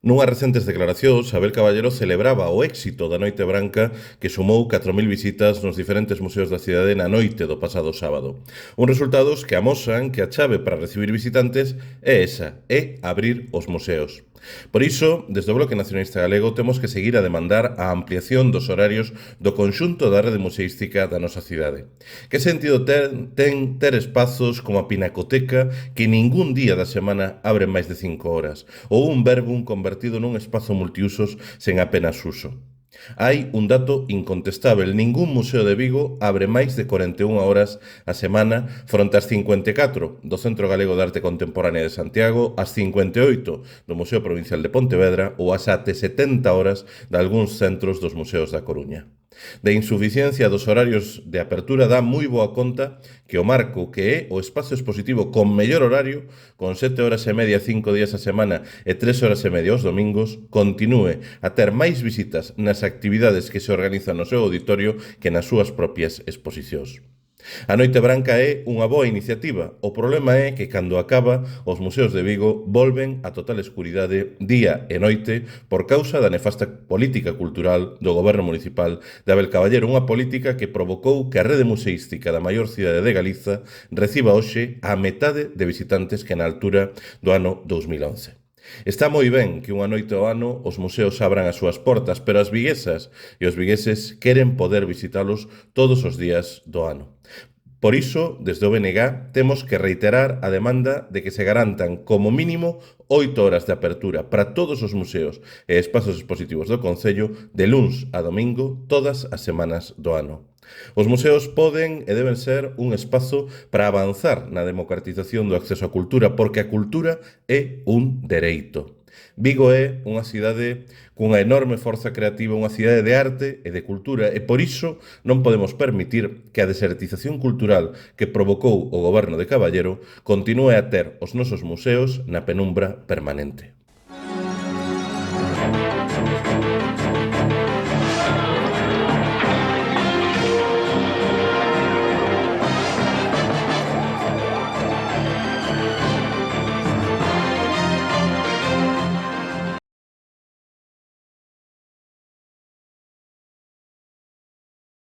Nunhas recentes declaracións, Abel Caballero celebraba o éxito da Noite Branca que sumou 4.000 visitas nos diferentes museos da cidade na noite do pasado sábado. Uns resultados que amosan que a chave para recibir visitantes é esa, é abrir os museos. Por iso, desde o Bloque Nacionalista Galego, temos que seguir a demandar a ampliación dos horarios do conxunto da rede museística da nosa cidade. Que sentido ten ter espazos como a Pinacoteca que ningún día da semana abren máis de 5 horas, ou un verbum convertido nun espazo multiusos sen apenas uso? Hai un dato incontestável. Ningún museo de Vigo abre máis de 41 horas a semana fronte ás 54 do Centro Galego de Arte Contemporánea de Santiago, ás 58 do Museo Provincial de Pontevedra ou ás até 70 horas de algúns centros dos museos da Coruña. De insuficiencia dos horarios de apertura dá moi boa conta que o Marco, que é o espazo expositivo con mellor horario, con 7 horas e media 5 días a semana e 3 horas e media aos domingos, continúe a ter máis visitas nas actividades que se organizan no seu auditorio que nas súas propias exposicións. A Noite Branca é unha boa iniciativa. O problema é que cando acaba, os museos de Vigo volven a total escuridade día e noite por causa da nefasta política cultural do goberno municipal de Abel Caballero, unha política que provocou que a rede museística da maior cidade de Galiza reciba hoxe a metade de visitantes que na altura do ano 2011. Está moi ben que unha noite ao ano os museos abran as súas portas, pero as viguesas e os vigueses queren poder visitalos todos os días do ano. Por iso, desde o BNG, temos que reiterar a demanda de que se garantan como mínimo 8 horas de apertura para todos os museos e espazos expositivos do Concello de luns a domingo todas as semanas do ano. Os museos poden e deben ser un espazo para avanzar na democratización do acceso á cultura, porque a cultura é un dereito. Vigo é unha cidade cunha enorme forza creativa, unha cidade de arte e de cultura, e por iso non podemos permitir que a desertización cultural que provocou o goberno de Caballero continúe a ter os nosos museos na penumbra permanente.